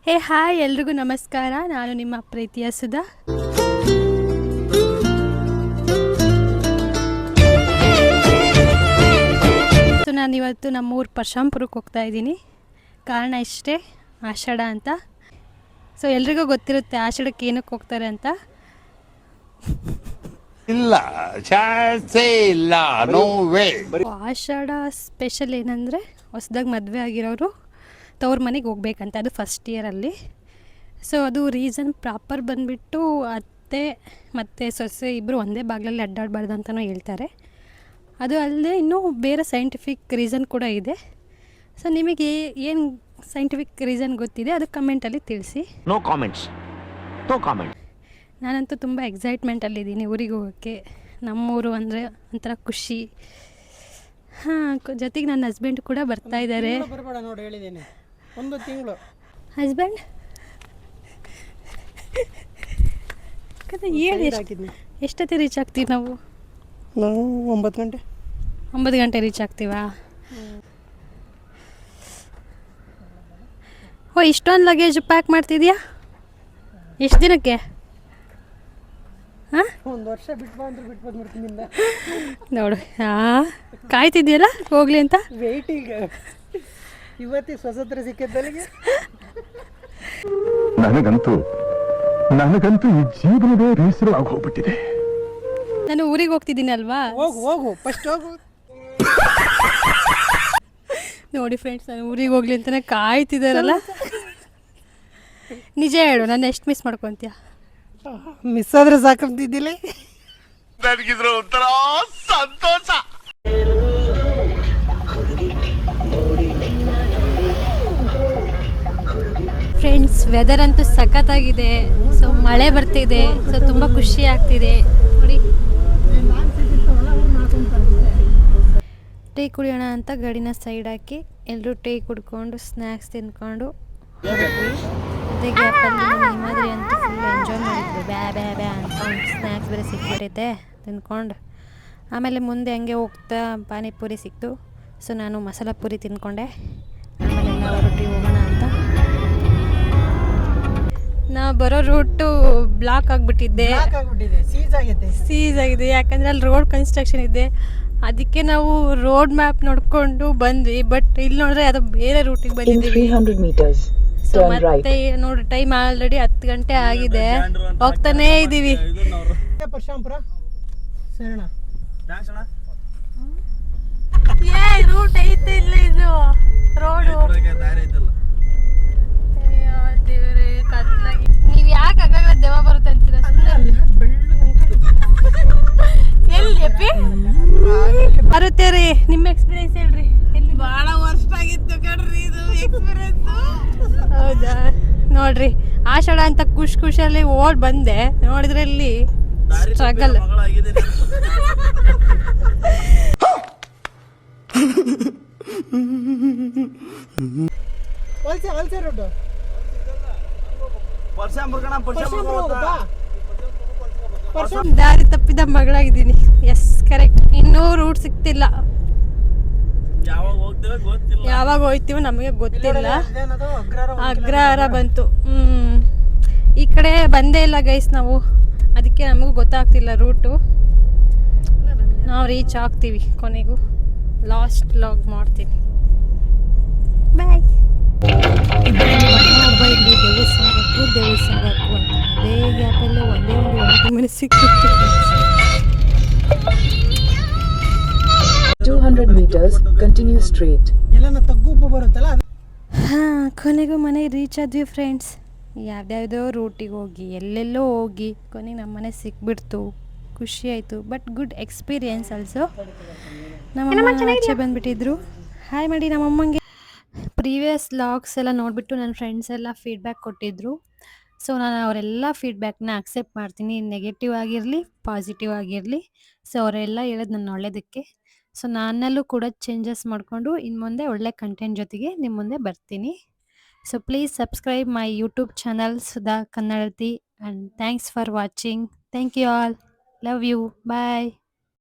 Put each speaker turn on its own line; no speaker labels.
ಹೇ hi ಎಲ್ರಿಗೂ ನಮಸ್ಕಾರ. ನಾನು ನಿಮ್ಮ ಪ್ರೀತಿಯ ಸುಧಾ. ಸೊ ನಾನಿವತ್ತು ನಮ್ಮೂರು ಪರಶಾಂಪುರಕ್ಕೆ ಹೋಗ್ತಾ ಇದ್ದೀನಿ. ಕಾರಣ ಇಷ್ಟೇ, ಆಷಾಢ ಅಂತ. ಸೊ ಎಲ್ರಿಗೂ ಗೊತ್ತಿರುತ್ತೆ ಆಷಾಢಕ್ಕೆ ಏನಕ್ಕೆ ಹೋಗ್ತಾರೆ ಅಂತ.
ಇಲ್ಲ ಚಾನ್ಸೇ ಇಲ್ಲ, ನೋ ವೇ.
ಆಷಾಢ ಸ್ಪೆಷಲ್ ಏನಂದರೆ ಹೊಸದಾಗಿ ಮದುವೆ ಆಗಿರೋರು ತವ್ರ ಮನೆಗೆ ಹೋಗ್ಬೇಕಂತ, ಅದು ಫಸ್ಟ್ ಇಯರಲ್ಲಿ. ಸೊ ಅದು ರೀಸನ್ ಪ್ರಾಪರ್ ಬಂದುಬಿಟ್ಟು ಅತ್ತೆ ಮತ್ತು ಸೊಸೆ ಇಬ್ಬರು ಒಂದೇ ಬಾಗಿಲಲ್ಲಿ ಅಡ್ಡಾಡಬಾರ್ದು ಅಂತಲೂ ಹೇಳ್ತಾರೆ. ಅದು ಅಲ್ಲದೆ ಇನ್ನೂ ಬೇರೆ ಸೈಂಟಿಫಿಕ್ ರೀಸನ್ ಕೂಡ ಇದೆ. ಸೊ ನಿಮಗೆ ಏನು ಸೈಂಟಿಫಿಕ್ ರೀಸನ್ ಗೊತ್ತಿದೆ ಅದು ಕಮೆಂಟಲ್ಲಿ ತಿಳಿಸಿ.
No comments, no comment.
ನಾನಂತೂ ತುಂಬ ಎಕ್ಸೈಟ್ಮೆಂಟಲ್ಲಿದ್ದೀನಿ ಊರಿಗೆ ಹೋಗೋಕ್ಕೆ. ನಮ್ಮೂರು ಅಂದರೆ ಒಂಥರ ಖುಷಿ. ಹಾಂ, ಜೊತೆಗೆ ನನ್ನ ಹಸ್ಬೆಂಡ್ ಕೂಡ ಬರ್ತಾ ಇದ್ದಾರೆ.
ಬರಬೇಡ ನೋಡಿ, ಹೇಳಿದ್ದೀನಿ ಒಂದು ತಿಂಗಳು.
ಹಸ್ಬೆಂಡ್ ಹೇಳಿ, ಎಷ್ಟೊತ್ತಿಗೆ ರೀಚ್ ಆಗ್ತೀವಿ ನಾವು?
9 ಗಂಟೆ.
9 ಗಂಟೆ ರೀಚ್ ಆಗ್ತೀವಾ? ಓ, ಇಷ್ಟೊಂದು ಲಗೇಜ್ ಪ್ಯಾಕ್ ಮಾಡ್ತಿದ್ಯಾ? ಎಷ್ಟು ದಿನಕ್ಕೆ? ಹಾಂ,
ಒಂದು ವರ್ಷ ಬಿಟ್ಟು ಬಂದ್ಬಿಡ್ತೀನಿ.
ನೋಡು, ಕಾಯ್ತಿದ್ಯಲ್ಲ ಹೋಗ್ಲಿ ಅಂತ.
ವೆಯ್ಟಿಂಗ್ ಇವತ್ತಿ ಸ್ವತಂತ್ರ ಸಿಕ್ಕಿದ್ದಲ್ಲಿಗೆ.
ನನಗಂತೂ ಈ ಜೀವನವೇ ಬೇಸರವಾಗಿ ಹೋಗ್ಬಿಟ್ಟಿದೆ.
ನಾನು ಊರಿಗೆ ಹೋಗ್ತಿದ್ದೀನಿ ಅಲ್ವಾ.
ಹೋಗು ಫಸ್ಟ್ ಹೋಗು.
ನೋಡಿ ಫ್ರೆಂಡ್ಸ್, ನಾನು ಊರಿಗೆ ಹೋಗ್ಲಿ ಅಂತಲೇ ಕಾಯ್ತಿದ್ದಾರಲ್ಲ. ನಿಜ ಹೇಳು, ನಾನು ಎಷ್ಟು ಮಿಸ್ ಮಾಡ್ಕೊತೀಯ?
ಮಿಸ್ ಆದ್ರೆ ಸಾಕಂತಿದ್ದಿಲ್ಲ.
ನನಗಿದ್ರ ಒಂಥರ ಸಂತೋಷ.
ಫ್ರೆಂಡ್ಸ್, ವೆದರ್ ಅಂತೂ ಸಖತ್ತಾಗಿದೆ. ಸೊ ಮಳೆ ಬರ್ತಿದೆ. ಸೊ ತುಂಬ ಖುಷಿ ಆಗ್ತಿದೆ ನೋಡಿ. ಟೀ ಕುಡಿಯೋಣ ಅಂತ ಗಾಡಿನ ಸೈಡ್ ಹಾಕಿ ಎಲ್ಲರೂ ಟೀ ಕುಡ್ಕೊಂಡು ಸ್ನ್ಯಾಕ್ಸ್ ತಿಂದ್ಕೊಂಡು ಅದೇ ಗ್ಯಾಪಲ್ಲಿ ನಿಮ್ಮದ್ರಿ ಅಂತೂ ಫುಲ್ ಎಂಜಾಯ್ ಮಾಡಿದ್ರು. ಬ್ಯಾ ಅಂದ್ಕೊಂಡು ಸ್ನ್ಯಾಕ್ಸ್ ಬೇರೆ ಸಿಕ್ಬಿಟ್ಟಿದ್ದೆ ತಿಂದ್ಕೊಂಡು. ಆಮೇಲೆ ಮುಂದೆ ಹಂಗೆ ಹೋಗ್ತಾ ಪಾನಿಪುರಿ ಸಿಕ್ತು. ಸೊ ನಾನು ಮಸಾಲ ಪೂರಿ ತಿಂದ್ಕೊಂಡೆ. ಆಮೇಲೆ ಎಲ್ಲ ಹೊರಟಿ ಹೋಗೋಣ ಅಂತ. ನಾವು ಬರೋ ರೂಟು ಬ್ಲಾಕ್ ಆಗಿಬಿಟ್ಟಿದ್ದೆ, ಸೀಸ್ ಆಗಿದೆ. ಯಾಕಂದರೆ ಅಲ್ಲಿ ರೋಡ್ ಕನ್ಸ್ಟ್ರಕ್ಷನ್ ಇದೆ. ಅದಕ್ಕೆ ನಾವು ರೋಡ್ ಮ್ಯಾಪ್ ನೋಡ್ಕೊಂಡು ಬಂದ್ವಿ. ಬಟ್ ಇಲ್ಲಿ ನೋಡಿದ್ರೆ ಅದು ಬೇರೆ ರೂಟಿಗೆ ಬಂದಿದ್ದೀವಿ. ಸೊ ಮತ್ತೆ ನೋಡಿ, ಟೈಮ್ ಆಲ್ರೆಡಿ 10 ಗಂಟೆ ಆಗಿದೆ. ಹೋಗ್ತಾನೇ ಇದ್ದೀವಿ.
ಪರಶಾಂಪುರ ಸರಿನಾ?
ರೂಟ್ ಐತೆ ಇಲ್ಲ, ಇದು ರೋಡು. ನೀವು ಯಾಕೆ ಆಗಾಗ ದೆವ್ವ ಬರುತ್ತೆ ಅಂತೀರ? ಎಲ್ಲಿ ಬರುತ್ತೆ ರೀ? ನಿಮ್ಮ ಎಕ್ಸ್ಪೀರಿಯನ್ಸ್ ಹೇಳ್ರಿ. ಎಲ್ಲಿ?
ಬಹಳ ವರ್ಷ ಆಗಿತ್ತು ಕಣ್ರಿ ಇದು ಎಕ್ಸ್ಪೀರಿಯನ್ಸ್.
ಹೌದಾ? ನೋಡ್ರಿ, ಆಷಾಢ ಅಂತ ಖುಷಿಯಲ್ಲಿ ಓಡ್ ಬಂದೆ. ನೋಡಿದ್ರೆ ಇಲ್ಲಿ ಸ್ಟ್ರಗಲ್.
ವಲಸೆ ರೋಡ್
ದಾರಿ ತಪ್ಪಿದ ಮಗಳಾಗಿದ್ದೀನಿ. Yes, correct. ಇನ್ನೂ ರೂಟ್ ಸಿಗ್ತಿಲ್ಲ. ಯಾವಾಗ ಹೋಗ್ತೀವೋ ನಮಗೆ ಗೊತ್ತಿಲ್ಲ. ಅಗ್ರಹಾರ ಬಂತು. ಈ ಕಡೆ ಬಂದೇ ಇಲ್ಲ ಗೈಸ್ ನಾವು. ಅದಕ್ಕೆ ನಮಗೂ ಗೊತ್ತಾಗ್ತಿಲ್ಲ ರೂಟು. ನಾವು ರೀಚ್ ಆಗ್ತೀವಿ ಕೊನೆಗೂ. ಲಾಸ್ಟ್ ಲಾಗ್ ಮಾಡ್ತೀನಿ. ಬಾಯ್. ಇಲ್ಲಿ ದೇವಸ್ಥಾನಕ್ಕೂ ಅಂತ ಅದೇ ಗ್ಯಾಪಲ್ಲೇ ಒಂದೇ ಒಂದು ಮನೆ ಸಿಕ್ಕಿತ್ತು.
200 meters continue straight.
ಎಲ್ಲ ತಗ್ಗು ಬರುತ್ತಲ್ಲ.
ಹಾಂ, ಕೊನೆಗೂ ಮನೆ ರೀಚ್ ಆದ್ವಿ ಫ್ರೆಂಡ್ಸ್. ಯಾವ್ದ್ಯಾವುದೋ ರೂಟಿಗೆ ಹೋಗಿ ಎಲ್ಲೆಲ್ಲೋ ಹೋಗಿ ಕೊನೆಗೆ ನಮ್ಮ ಮನೆ ಸಿಕ್ಬಿಡ್ತು. ಖುಷಿ ಆಯಿತು. But good experience also. ನಮ್ಮಮ್ಮ ಆಚೆ ಬಂದುಬಿಟ್ಟಿದ್ರು. ಹಾಯ್ ಮಾಡಿ ನಮ್ಮಮ್ಮಂಗೆ. ಪ್ರೀವಿಯಸ್ ಲಾಗ್ಸ್ ಎಲ್ಲ ನೋಡಿಬಿಟ್ಟು ನನ್ನ ಫ್ರೆಂಡ್ಸ್ ಎಲ್ಲ ಫೀಡ್ಬ್ಯಾಕ್ ಕೊಟ್ಟಿದ್ದರು. ಸೊ ನಾನು ಅವರೆಲ್ಲ ಫೀಡ್ಬ್ಯಾಕ್ನ ಅಕ್ಸೆಪ್ಟ್ ಮಾಡ್ತೀನಿ. ನೆಗೆಟಿವ್ ಆಗಿರಲಿ, ಪಾಸಿಟಿವ್ ಆಗಿರಲಿ. ಸೊ ಅವರೆಲ್ಲ ಹೇಳೋದು ನನ್ನ ಒಳ್ಳೆಯದಕ್ಕೆ. ಸೊ ನನ್ನಲ್ಲೂ ಕೂಡ ಚೇಂಜಸ್ ಮಾಡಿಕೊಂಡು ಇನ್ನು ಮುಂದೆ ಒಳ್ಳೆ ಕಂಟೆಂಟ್ ಜೊತೆಗೆ ನಿಮ್ಮ ಮುಂದೆ ಬರ್ತೀನಿ. So please subscribe my YouTube channel Sudha Kannadathi. And thanks for watching. Thank you all. Love you. Bye.